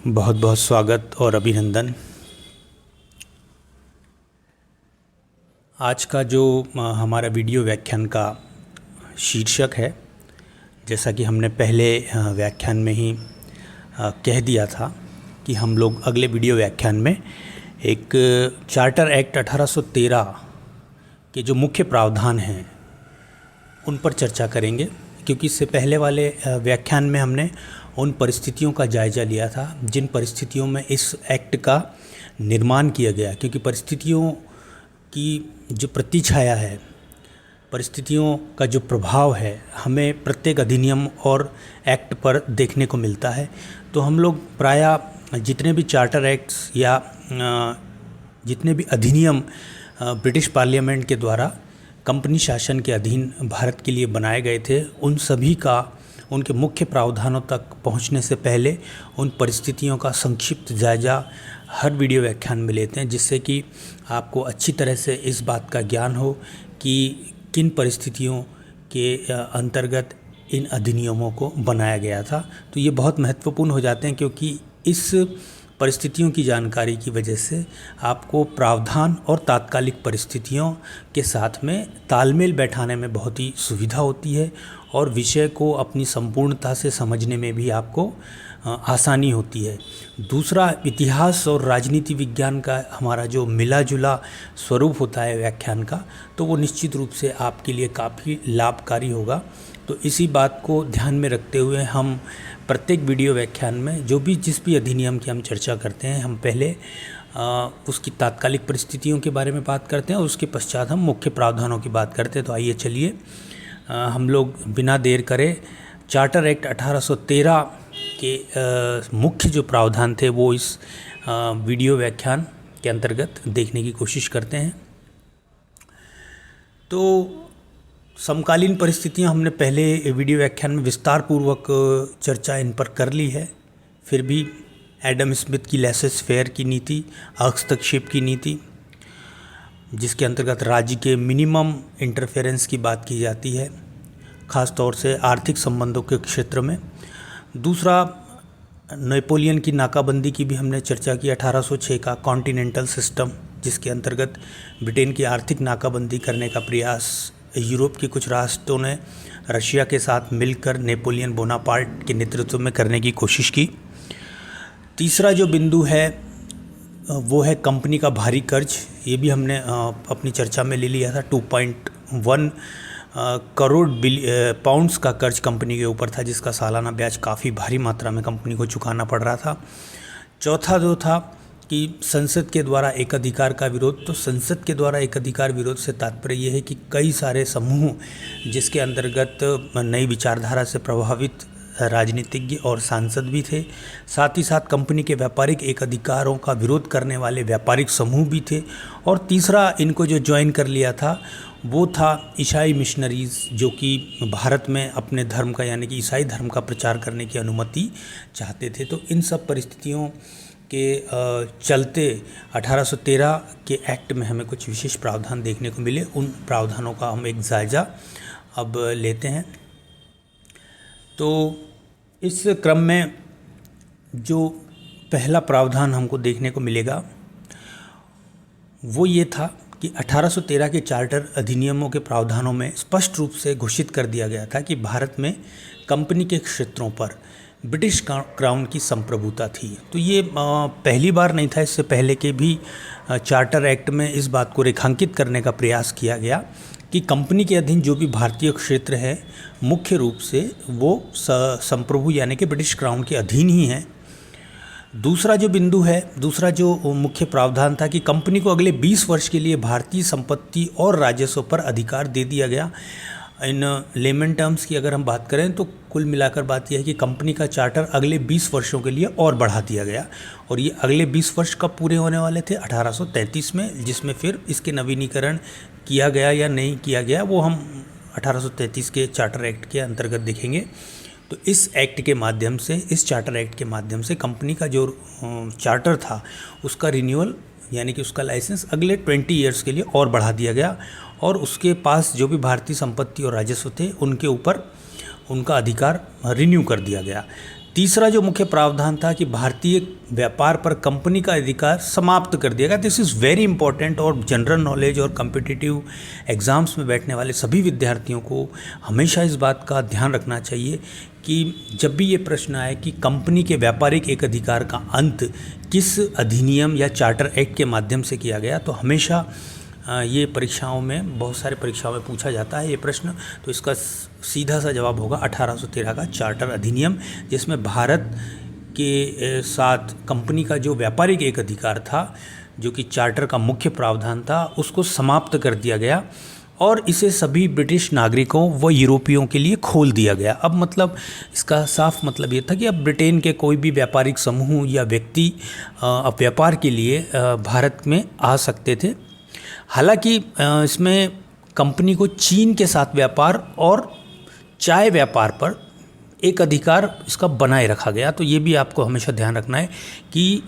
बहुत बहुत स्वागत और अभिनंदन। आज का जो हमारा वीडियो व्याख्यान का शीर्षक है, जैसा कि हमने पहले व्याख्यान में ही कह दिया था कि हम लोग अगले वीडियो व्याख्यान में एक चार्टर एक्ट 1813 के जो मुख्य प्रावधान हैं उन पर चर्चा करेंगे, क्योंकि इससे पहले वाले व्याख्यान में हमने उन परिस्थितियों का जायज़ा लिया था जिन परिस्थितियों में इस एक्ट का निर्माण किया गया। क्योंकि परिस्थितियों की जो प्रतिछाया है, परिस्थितियों का जो प्रभाव है, हमें प्रत्येक अधिनियम और एक्ट पर देखने को मिलता है। तो हम लोग प्रायः जितने भी चार्टर एक्ट्स या जितने भी अधिनियम ब्रिटिश पार्लियामेंट के द्वारा कंपनी शासन के अधीन भारत के लिए बनाए गए थे, उन सभी का उनके मुख्य प्रावधानों तक पहुंचने से पहले उन परिस्थितियों का संक्षिप्त जायज़ा हर वीडियो व्याख्यान में लेते हैं, जिससे कि आपको अच्छी तरह से इस बात का ज्ञान हो कि किन परिस्थितियों के अंतर्गत इन अधिनियमों को बनाया गया था। तो ये बहुत महत्वपूर्ण हो जाते हैं, क्योंकि इस परिस्थितियों की जानकारी की वजह से आपको प्रावधान और तात्कालिक परिस्थितियों के साथ में तालमेल बैठाने में बहुत ही सुविधा होती है और विषय को अपनी संपूर्णता से समझने में भी आपको आसानी होती है। दूसरा, इतिहास और राजनीति विज्ञान का हमारा जो मिला जुला स्वरूप होता है व्याख्यान का, तो वो निश्चित रूप से आपके लिए काफ़ी लाभकारी होगा। तो इसी बात को ध्यान में रखते हुए हम प्रत्येक वीडियो व्याख्यान में जिस भी अधिनियम की हम चर्चा करते हैं, हम पहले उसकी तात्कालिक परिस्थितियों के बारे में बात करते हैं और उसके पश्चात हम मुख्य प्रावधानों की बात करते हैं। तो आइए चलिए हम लोग बिना देर करे चार्टर एक्ट 1813 के मुख्य जो प्रावधान थे वो इस वीडियो व्याख्यान के अंतर्गत देखने की कोशिश करते हैं। तो समकालीन परिस्थितियां हमने पहले वीडियो व्याख्यान में विस्तार पूर्वक चर्चा इन पर कर ली है। फिर भी एडम स्मिथ की लेसेस फेयर की नीति, हस्तक्षेप की नीति, जिसके अंतर्गत राज्य के मिनिमम इंटरफेरेंस की बात की जाती है, ख़ास तौर से आर्थिक संबंधों के क्षेत्र में। दूसरा, नेपोलियन की नाकाबंदी की भी हमने चर्चा की, 1806 का कॉन्टिनेंटल सिस्टम, जिसके अंतर्गत ब्रिटेन की आर्थिक नाकाबंदी करने का प्रयास यूरोप के कुछ राष्ट्रों ने रशिया के साथ मिलकर नेपोलियन बोनापार्ट के नेतृत्व में करने की कोशिश की। तीसरा जो बिंदु है वो है कंपनी का भारी कर्ज। ये भी हमने अपनी चर्चा में ले लिया था। 2.1 करोड़ पाउंड्स का कर्ज कंपनी के ऊपर था, जिसका सालाना ब्याज काफ़ी भारी मात्रा में कंपनी को चुकाना पड़ रहा था। चौथा जो था कि संसद के द्वारा एकाधिकार का विरोध। तो संसद के द्वारा एकाधिकार विरोध से तात्पर्य यह है कि कई सारे समूह, जिसके अंतर्गत नई विचारधारा से प्रभावित राजनीतिज्ञ और सांसद भी थे, साथ ही साथ कंपनी के व्यापारिक एकाधिकारों का विरोध करने वाले व्यापारिक समूह भी थे। और तीसरा इनको जो ज्वाइन कर लिया था वो था ईसाई मिशनरीज़, जो कि भारत में अपने धर्म का यानी कि ईसाई धर्म का प्रचार करने की अनुमति चाहते थे। तो इन सब परिस्थितियों के चलते 1813 के एक्ट में हमें कुछ विशेष प्रावधान देखने को मिले। उन प्रावधानों का हम एक जायज़ा अब लेते हैं। तो इस क्रम में जो पहला प्रावधान हमको देखने को मिलेगा वो ये था कि 1813 के चार्टर अधिनियमों के प्रावधानों में स्पष्ट रूप से घोषित कर दिया गया था कि भारत में कंपनी के क्षेत्रों पर ब्रिटिश क्राउन की संप्रभुता थी। तो ये पहली बार नहीं था, इससे पहले के भी चार्टर एक्ट में इस बात को रेखांकित करने का प्रयास किया गया कि कंपनी के अधीन जो भी भारतीय क्षेत्र है मुख्य रूप से वो संप्रभु यानी कि ब्रिटिश क्राउन के अधीन ही हैं। दूसरा जो बिंदु है, दूसरा जो मुख्य प्रावधान था कि कंपनी को अगले 20 वर्ष के लिए भारतीय संपत्ति और राजस्व पर अधिकार दे दिया गया। इन लेमन टर्म्स की अगर हम बात करें तो कुल मिलाकर बात यह है कि कंपनी का चार्टर अगले 20 वर्षों के लिए और बढ़ा दिया गया। और ये अगले 20 वर्ष कब पूरे होने वाले थे? 1833 में, जिसमें फिर इसके नवीनीकरण किया गया या नहीं किया गया वो हम 1833 के चार्टर एक्ट के अंतर्गत देखेंगे। तो इस एक्ट के माध्यम से, इस चार्टर एक्ट के माध्यम से कंपनी का जो चार्टर था उसका रिन्यूअल यानी कि उसका लाइसेंस अगले 20 ईयर्स के लिए और बढ़ा दिया गया और उसके पास जो भी भारतीय संपत्ति और राजस्व थे उनके ऊपर उनका अधिकार रिन्यू कर दिया गया। तीसरा जो मुख्य प्रावधान था कि भारतीय व्यापार पर कंपनी का अधिकार समाप्त कर दिया गया। दिस इज़ वेरी इंपॉर्टेंट और जनरल नॉलेज और कम्पिटिटिव एग्ज़ाम्स में बैठने वाले सभी विद्यार्थियों को हमेशा इस बात का ध्यान रखना चाहिए कि जब भी ये प्रश्न आए कि कंपनी के व्यापारिक एक अधिकार का अंत किस अधिनियम या चार्टर एक्ट के माध्यम से किया गया, तो हमेशा ये परीक्षाओं में, बहुत सारे परीक्षाओं में पूछा जाता है ये प्रश्न। तो इसका सीधा सा जवाब होगा 1813 का चार्टर अधिनियम, जिसमें भारत के साथ कंपनी का जो व्यापारिक एक अधिकार था, जो कि चार्टर का मुख्य प्रावधान था, उसको समाप्त कर दिया गया और इसे सभी ब्रिटिश नागरिकों व यूरोपियों के लिए खोल दिया गया। अब मतलब इसका साफ मतलब ये था कि अब ब्रिटेन के कोई भी व्यापारिक समूह या व्यक्ति अब व्यापार के लिए भारत में आ सकते थे। हालांकि इसमें कंपनी को चीन के साथ व्यापार और चाय व्यापार पर एक अधिकार इसका बनाए रखा गया। तो ये भी आपको हमेशा ध्यान रखना है कि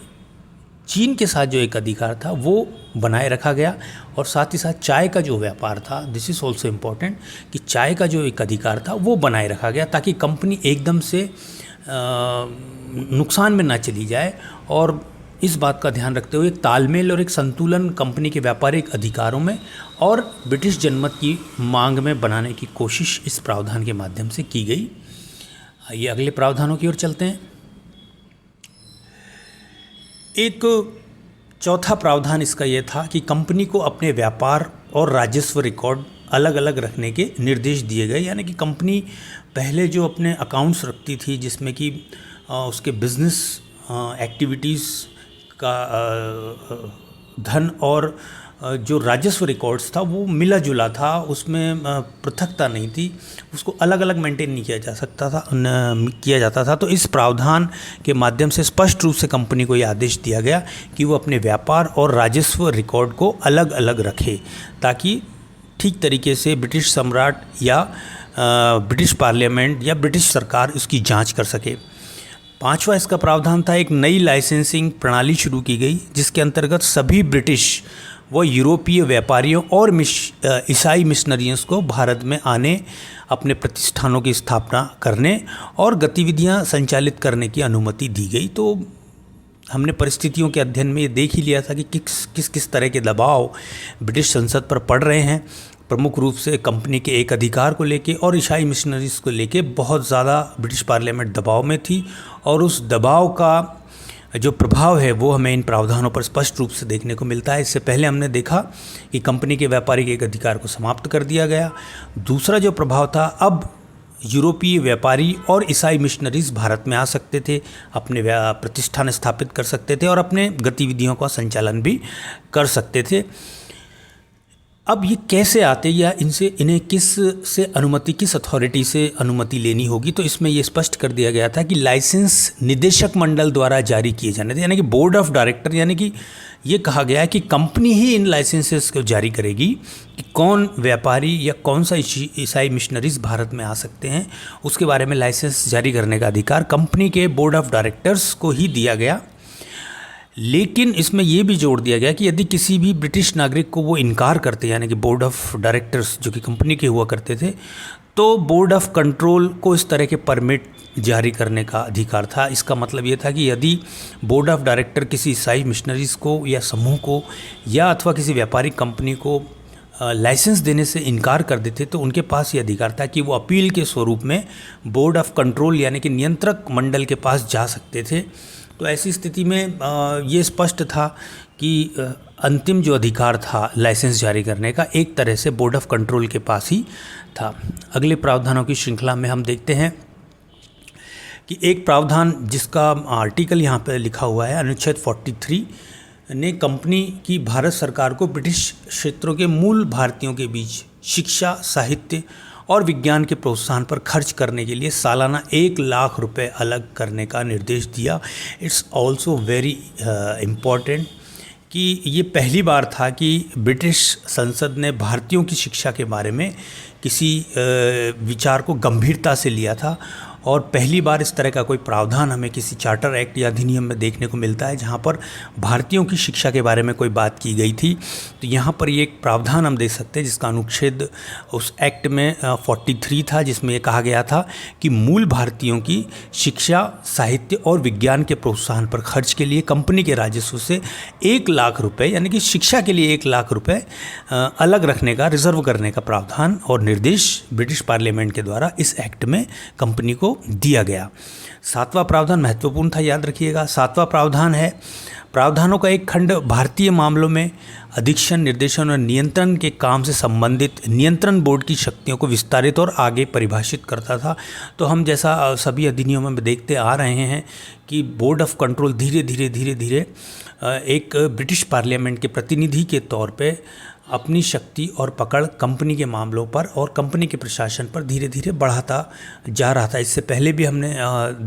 चीन के साथ जो एक अधिकार था वो बनाए रखा गया और साथ ही साथ चाय का जो व्यापार था, दिस इज़ ऑल्सो इम्पॉर्टेंट, कि चाय का जो एक अधिकार था वो बनाए रखा गया ताकि कंपनी एकदम से नुकसान में ना चली जाए। और इस बात का ध्यान रखते हुए एक तालमेल और एक संतुलन कंपनी के व्यापारिक अधिकारों में और ब्रिटिश जनमत की मांग में बनाने की कोशिश इस प्रावधान के माध्यम से की गई। आइए अगले प्रावधानों की ओर चलते हैं। एक चौथा प्रावधान इसका ये था कि कंपनी को अपने व्यापार और राजस्व रिकॉर्ड अलग अलग रखने के निर्देश दिए गए। यानी कि कंपनी पहले जो अपने अकाउंट्स रखती थी, जिसमें कि उसके बिजनेस एक्टिविटीज़ का धन और जो राजस्व रिकॉर्ड्स था वो मिला जुला था, उसमें पृथकता नहीं थी, उसको अलग अलग मेंटेन नहीं किया जाता था। तो इस प्रावधान के माध्यम से स्पष्ट रूप से कंपनी को यह आदेश दिया गया कि वो अपने व्यापार और राजस्व रिकॉर्ड को अलग अलग रखे ताकि ठीक तरीके से ब्रिटिश सम्राट या ब्रिटिश पार्लियामेंट या ब्रिटिश सरकार उसकी जाँच कर सके। पांचवा इसका प्रावधान था, एक नई लाइसेंसिंग प्रणाली शुरू की गई जिसके अंतर्गत सभी ब्रिटिश व यूरोपीय व्यापारियों और ईसाई मिशनरियों को भारत में आने, अपने प्रतिष्ठानों की स्थापना करने और गतिविधियां संचालित करने की अनुमति दी गई। तो हमने परिस्थितियों के अध्ययन में ये देख ही लिया था कि किस तरह के दबाव ब्रिटिश संसद पर पड़ रहे हैं, प्रमुख रूप से कंपनी के एक अधिकार को लेके और ईसाई मिशनरीज को लेके बहुत ज़्यादा ब्रिटिश पार्लियामेंट दबाव में थी। और उस दबाव का जो प्रभाव है वो हमें इन प्रावधानों पर स्पष्ट रूप से देखने को मिलता है। इससे पहले हमने देखा कि कंपनी के व्यापारिक एक अधिकार को समाप्त कर दिया गया। दूसरा जो प्रभाव था, अब यूरोपीय व्यापारी और ईसाई मिशनरीज भारत में आ सकते थे, अपने प्रतिष्ठान स्थापित कर सकते थे और अपने गतिविधियों का संचालन भी कर सकते थे। अब ये कैसे आते या इन्हें किस अथॉरिटी से अनुमति लेनी होगी, तो इसमें ये स्पष्ट कर दिया गया था कि लाइसेंस निदेशक मंडल द्वारा जारी किए जाने थे, यानी कि बोर्ड ऑफ डायरेक्टर, यानी कि ये कहा गया है कि कंपनी ही इन लाइसेंसेस को जारी करेगी कि कौन व्यापारी या कौन सा ईसाई मिशनरीज भारत में आ सकते हैं। उसके बारे में लाइसेंस जारी करने का अधिकार कंपनी के बोर्ड ऑफ डायरेक्टर्स को ही दिया गया। लेकिन इसमें यह भी जोड़ दिया गया कि यदि किसी भी ब्रिटिश नागरिक को वो इनकार करते, यानी कि बोर्ड ऑफ डायरेक्टर्स जो कि कंपनी के हुआ करते थे, तो बोर्ड ऑफ कंट्रोल को इस तरह के परमिट जारी करने का अधिकार था। इसका मतलब ये था कि यदि बोर्ड ऑफ डायरेक्टर किसी ईसाई मिशनरीज को या समूह को या अथवा किसी व्यापारिक कंपनी को लाइसेंस देने से इनकार कर देते तो उनके पास ये अधिकार था कि वो अपील के स्वरूप में बोर्ड ऑफ कंट्रोल यानी कि नियंत्रक मंडल के पास जा सकते थे। तो ऐसी स्थिति में ये स्पष्ट था कि अंतिम जो अधिकार था लाइसेंस जारी करने का, एक तरह से बोर्ड ऑफ कंट्रोल के पास ही था। अगले प्रावधानों की श्रृंखला में हम देखते हैं कि एक प्रावधान जिसका आर्टिकल यहाँ पर लिखा हुआ है, अनुच्छेद 43 ने कंपनी की भारत सरकार को ब्रिटिश क्षेत्रों के मूल भारतीयों के बीच शिक्षा, साहित्य और विज्ञान के प्रोत्साहन पर खर्च करने के लिए सालाना 1 लाख रुपए अलग करने का निर्देश दिया। इट्स ऑल्सो वेरी इम्पॉर्टेंट कि ये पहली बार था कि ब्रिटिश संसद ने भारतीयों की शिक्षा के बारे में किसी विचार को गंभीरता से लिया था और पहली बार इस तरह का कोई प्रावधान हमें किसी चार्टर एक्ट या अधिनियम में देखने को मिलता है जहाँ पर भारतीयों की शिक्षा के बारे में कोई बात की गई थी। तो यहाँ पर ये एक प्रावधान हम देख सकते हैं जिसका अनुच्छेद उस एक्ट में 43 था, जिसमें ये कहा गया था कि मूल भारतीयों की शिक्षा, साहित्य और विज्ञान के प्रोत्साहन पर खर्च के लिए कंपनी के राजस्व से 1 लाख रुपए, यानी कि शिक्षा के लिए 1 लाख रुपए अलग रखने का, रिजर्व करने का प्रावधान और निर्देश ब्रिटिश पार्लियामेंट के द्वारा इस एक्ट में कंपनी को दिया गया। 7वां प्रावधान महत्वपूर्ण था, याद रखिएगा। 7वां प्रावधान है, प्रावधानों का एक खंड भारतीय मामलों में अधीक्षण, निर्देशन और नियंत्रण के काम से संबंधित नियंत्रण बोर्ड की शक्तियों को विस्तारित और आगे परिभाषित करता था। तो हम जैसा सभी अधिनियमों में देखते आ रहे हैं कि बोर्ड ऑफ कंट्रोल धीरे धीरे एक ब्रिटिश पार्लियामेंट के प्रतिनिधि के तौर पे अपनी शक्ति और पकड़ कंपनी के मामलों पर और कंपनी के प्रशासन पर धीरे धीरे बढ़ाता जा रहा था। इससे पहले भी हमने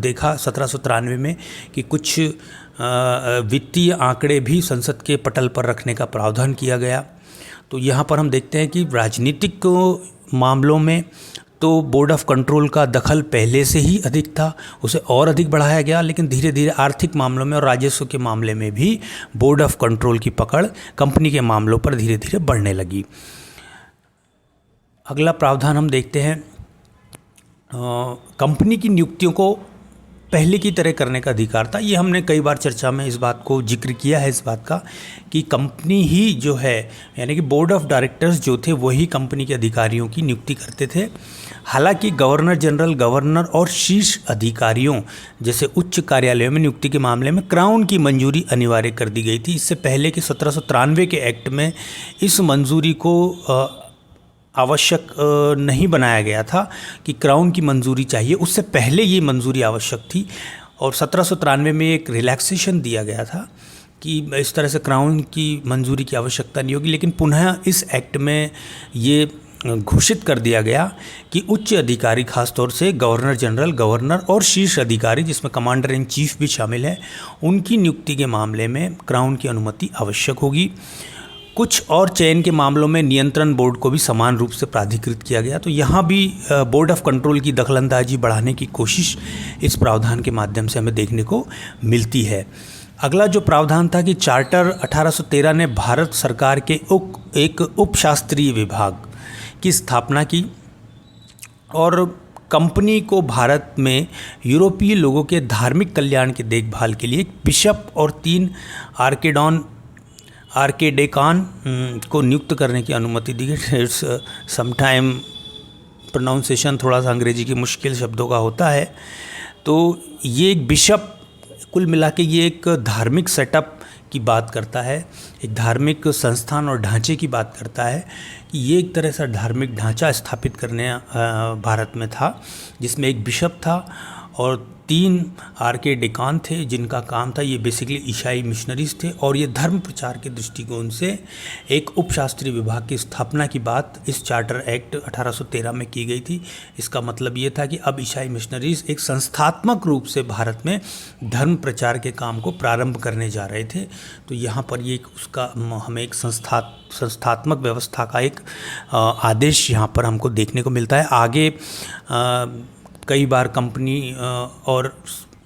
देखा 1793 में कि कुछ वित्तीय आंकड़े भी संसद के पटल पर रखने का प्रावधान किया गया। तो यहाँ पर हम देखते हैं कि राजनीतिक मामलों में तो बोर्ड ऑफ कंट्रोल का दखल पहले से ही अधिक था, उसे और अधिक बढ़ाया गया, लेकिन धीरे धीरे आर्थिक मामलों में और राजस्व के मामले में भी बोर्ड ऑफ कंट्रोल की पकड़ कंपनी के मामलों पर धीरे धीरे बढ़ने लगी। अगला प्रावधान हम देखते हैं, कंपनी की नियुक्तियों को पहले की तरह करने का अधिकार था। ये हमने कई बार चर्चा में इस बात को जिक्र किया है, इस बात का कि कंपनी ही जो है, यानी कि बोर्ड ऑफ डायरेक्टर्स जो थे वही कंपनी के अधिकारियों की नियुक्ति करते थे। हालांकि गवर्नर जनरल, गवर्नर और शीर्ष अधिकारियों जैसे उच्च कार्यालयों में नियुक्ति के मामले में क्राउन की मंजूरी अनिवार्य कर दी गई थी। इससे पहले कि 1793 के एक्ट में इस मंजूरी को आवश्यक नहीं बनाया गया था कि क्राउन की मंजूरी चाहिए, उससे पहले ये मंजूरी आवश्यक थी। और 1793 में एक रिलैक्सेशन दिया गया था कि इस तरह से क्राउन की मंजूरी की आवश्यकता नहीं होगी, लेकिन पुनः इस एक्ट में ये घोषित कर दिया गया कि उच्च अधिकारी, खासतौर से गवर्नर जनरल, गवर्नर और शीर्ष अधिकारी जिसमें कमांडर इन चीफ भी शामिल है, उनकी नियुक्ति के मामले में क्राउन की अनुमति आवश्यक होगी। कुछ और चयन के मामलों में नियंत्रण बोर्ड को भी समान रूप से प्राधिकृत किया गया। तो यहाँ भी बोर्ड ऑफ कंट्रोल की दखलंदाजी बढ़ाने की कोशिश इस प्रावधान के माध्यम से हमें देखने को मिलती है। अगला जो प्रावधान था कि चार्टर 1813 ने भारत सरकार के एक उपशास्त्रीय विभाग की स्थापना की और कंपनी को भारत में यूरोपीय लोगों के धार्मिक कल्याण की देखभाल के लिए एक बिशप और 3 आर्केडेकान को नियुक्त करने की अनुमति दी गई। समटाइम प्रोनाउंसिएशन थोड़ा सा अंग्रेजी की मुश्किल शब्दों का होता है। तो ये एक बिशप, कुल मिला के ये एक धार्मिक सेटअप की बात करता है, एक धार्मिक संस्थान और ढांचे की बात करता है कि ये एक तरह से धार्मिक ढांचा स्थापित करने भारत में था, जिसमें एक बिशप था और 3 आर्केडेकान थे जिनका काम था, ये बेसिकली ईसाई मिशनरीज थे और ये धर्म प्रचार के दृष्टिकोण से एक उपशास्त्रीय विभाग की स्थापना की बात इस चार्टर एक्ट 1813 में की गई थी। इसका मतलब ये था कि अब ईसाई मिशनरीज एक संस्थात्मक रूप से भारत में धर्म प्रचार के काम को प्रारंभ करने जा रहे थे। तो यहाँ पर ये उसका हमें एक संस्थात्मक व्यवस्था का एक आदेश यहाँ पर हमको देखने को मिलता है। आगे कई बार कंपनी और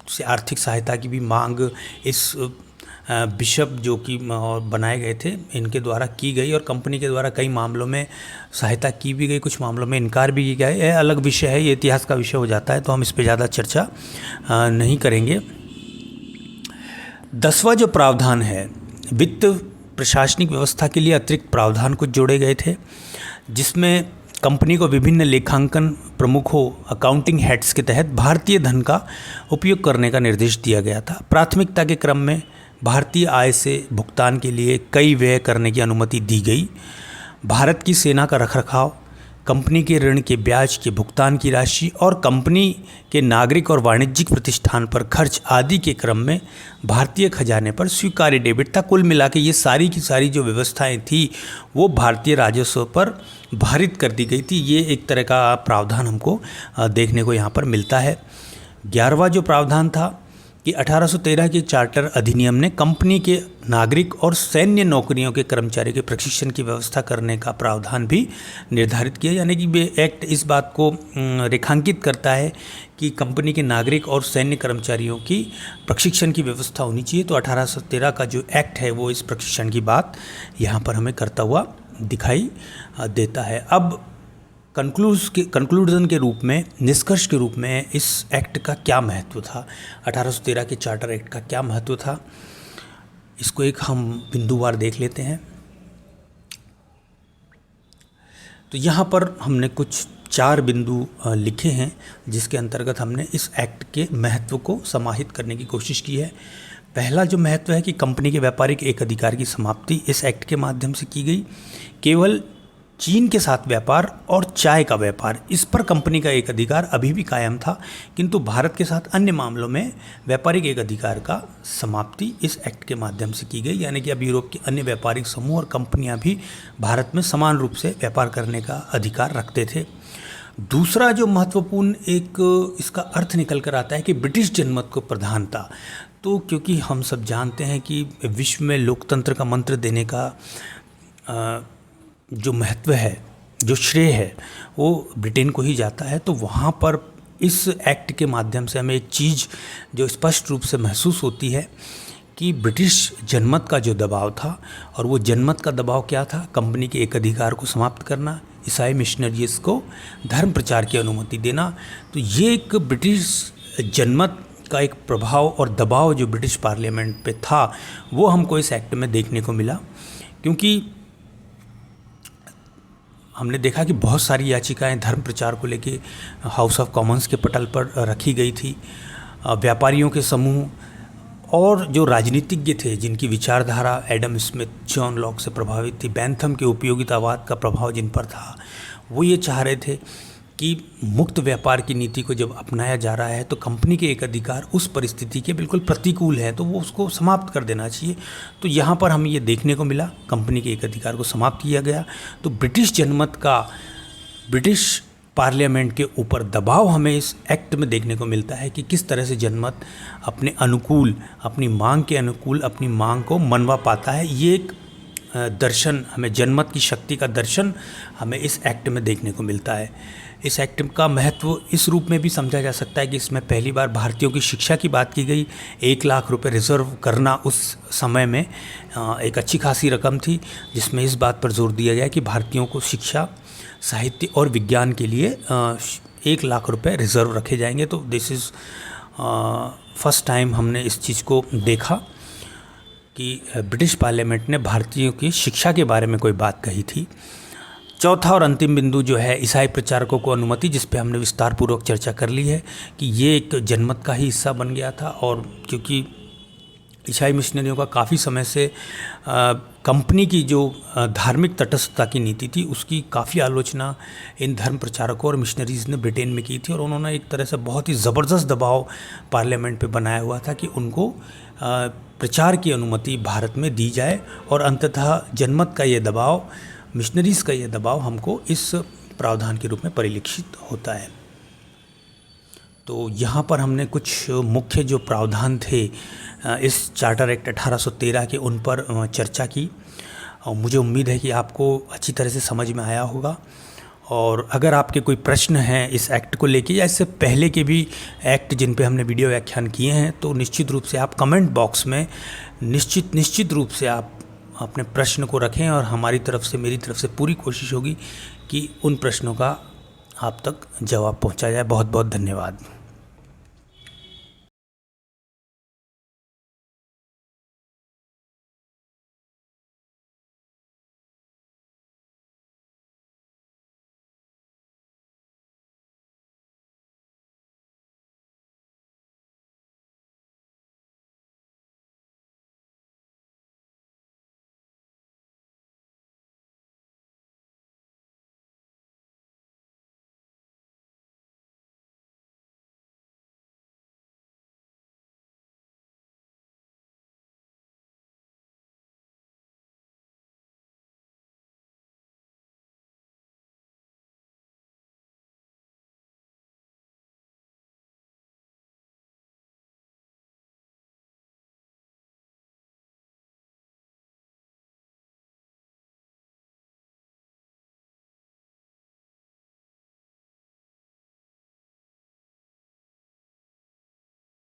से आर्थिक सहायता की भी मांग इस बिशप जो कि बनाए गए थे इनके द्वारा की गई और कंपनी के द्वारा कई मामलों में सहायता की भी गई, कुछ मामलों में इनकार भी किया गया। यह अलग विषय है, ये इतिहास का विषय हो जाता है, तो हम इस पर ज़्यादा चर्चा नहीं करेंगे। 10वां जो प्रावधान है, वित्त प्रशासनिक व्यवस्था के लिए अतिरिक्त प्रावधान कुछ जोड़े गए थे, जिसमें कंपनी को विभिन्न लेखांकन प्रमुखों, अकाउंटिंग हेड्स के तहत भारतीय धन का उपयोग करने का निर्देश दिया गया था। प्राथमिकता के क्रम में भारतीय आय से भुगतान के लिए कई व्यय करने की अनुमति दी गई। भारत की सेना का रखरखाव, कंपनी के ऋण के ब्याज के भुगतान की राशि और कंपनी के नागरिक और वाणिज्यिक प्रतिष्ठान पर खर्च आदि के क्रम में भारतीय खजाने पर स्वीकार्य डेबिट था। कुल मिला के ये सारी की सारी जो व्यवस्थाएं थी वो भारतीय राजस्व पर भारित कर दी गई थी। ये एक तरह का प्रावधान हमको देखने को यहाँ पर मिलता है। 11वां जो प्रावधान था कि 1813 के चार्टर अधिनियम ने कंपनी के नागरिक और सैन्य नौकरियों के कर्मचारियों के प्रशिक्षण की व्यवस्था करने का प्रावधान भी निर्धारित किया। यानी कि ये एक्ट इस बात को रेखांकित करता है कि कंपनी के नागरिक और सैन्य कर्मचारियों की प्रशिक्षण की व्यवस्था होनी चाहिए। तो 1813 का जो एक्ट है वो इस प्रशिक्षण की बात यहाँ पर हमें करता हुआ दिखाई देता है। अब कंक्लूजन के रूप में, निष्कर्ष के रूप में इस एक्ट का क्या महत्व था, 1813 के चार्टर एक्ट का क्या महत्व था, इसको एक हम बिंदुवार देख लेते हैं। तो यहाँ पर हमने कुछ 4 बिंदु लिखे हैं जिसके अंतर्गत हमने इस एक्ट के महत्व को समाहित करने की कोशिश की है। पहला जो महत्व है कि कंपनी के व्यापारिक एक अधिकार की समाप्ति इस एक्ट के माध्यम से की गई। केवल चीन के साथ व्यापार और चाय का व्यापार, इस पर कंपनी का एक अधिकार अभी भी कायम था, किंतु भारत के साथ अन्य मामलों में व्यापारिक एक अधिकार का समाप्ति इस एक्ट के माध्यम से की गई। यानी कि अब यूरोप के अन्य व्यापारिक समूह और कंपनियां भी भारत में समान रूप से व्यापार करने का अधिकार रखते थे। दूसरा जो महत्वपूर्ण एक इसका अर्थ निकल कर आता है कि ब्रिटिश जनमत को प्रधानता। तो क्योंकि हम सब जानते हैं कि विश्व में लोकतंत्र का मंत्र देने का जो महत्व है, जो श्रेय है, वो ब्रिटेन को ही जाता है। तो वहाँ पर इस एक्ट के माध्यम से हमें एक चीज़ जो स्पष्ट रूप से महसूस होती है कि ब्रिटिश जनमत का जो दबाव था, और वो जनमत का दबाव क्या था, कंपनी के एक अधिकार को समाप्त करना, ईसाई मिशनरीज को धर्म प्रचार की अनुमति देना। तो ये एक ब्रिटिश जनमत का एक प्रभाव और दबाव जो ब्रिटिश पार्लियामेंट पे था, वो हमको इस एक्ट में देखने को मिला। क्योंकि हमने देखा कि बहुत सारी याचिकाएं धर्म प्रचार को लेके हाउस ऑफ कॉमन्स के पटल पर रखी गई थी। व्यापारियों के समूह और जो राजनीतिज्ञ थे जिनकी विचारधारा एडम स्मिथ, जॉन लॉक से प्रभावित थी, बेंथम के उपयोगितावाद का प्रभाव जिन पर था, वो ये चाह रहे थे कि मुक्त व्यापार की नीति को जब अपनाया जा रहा है तो कंपनी के एक अधिकार उस परिस्थिति के बिल्कुल प्रतिकूल है, तो वो उसको समाप्त कर देना चाहिए। तो यहाँ पर हमें ये देखने को मिला, कंपनी के एक अधिकार को समाप्त किया गया। तो ब्रिटिश जनमत का ब्रिटिश पार्लियामेंट के ऊपर दबाव हमें इस एक्ट में देखने को मिलता है कि किस तरह से जनमत अपने अनुकूल, अपनी मांग के अनुकूल अपनी मांग को मनवा पाता है। ये एक दर्शन हमें, जनमत की शक्ति का दर्शन हमें इस एक्ट में देखने को मिलता है। इस एक्ट का महत्व इस रूप में भी समझा जा सकता है कि इसमें पहली बार भारतीयों की शिक्षा की बात की गई। 1 लाख रुपए रिजर्व करना उस समय में एक अच्छी खासी रकम थी, जिसमें इस बात पर जोर दिया गया कि भारतीयों को शिक्षा, साहित्य और विज्ञान के लिए 1 लाख रुपए रिजर्व रखे जाएंगे। तो दिस इज़ फर्स्ट टाइम हमने इस चीज़ को देखा कि ब्रिटिश पार्लियामेंट ने भारतीयों की शिक्षा के बारे में कोई बात कही थी। चौथा और अंतिम बिंदु जो है ईसाई प्रचारकों को अनुमति, जिस पे हमने विस्तार पूर्वक चर्चा कर ली है कि ये एक जनमत का ही हिस्सा बन गया था। और क्योंकि ईसाई मिशनरियों का काफ़ी समय से कंपनी की जो धार्मिक तटस्थता की नीति थी उसकी काफ़ी आलोचना इन धर्म प्रचारकों और मिशनरीज़ ने ब्रिटेन में की थी, और उन्होंने एक तरह से बहुत ही ज़बरदस्त दबाव पार्लियामेंट पे बनाया हुआ था कि उनको प्रचार की अनुमति भारत में दी जाए। और अंततः जनमत का ये दबाव, मिशनरीज़ का ये दबाव हमको इस प्रावधान के रूप में परिलक्षित होता है। तो यहाँ पर हमने कुछ मुख्य जो प्रावधान थे इस चार्टर एक्ट 1813 के, उन पर चर्चा की, और मुझे उम्मीद है कि आपको अच्छी तरह से समझ में आया होगा। और अगर आपके कोई प्रश्न हैं इस एक्ट को लेके या इससे पहले के भी एक्ट जिन पे हमने वीडियो व्याख्यान किए हैं, तो निश्चित रूप से आप कमेंट बॉक्स में निश्चित रूप से आप अपने प्रश्न को रखें, और हमारी तरफ से, मेरी तरफ से पूरी कोशिश होगी कि उन प्रश्नों का आप तक जवाब पहुंचा जाए। बहुत बहुत धन्यवाद।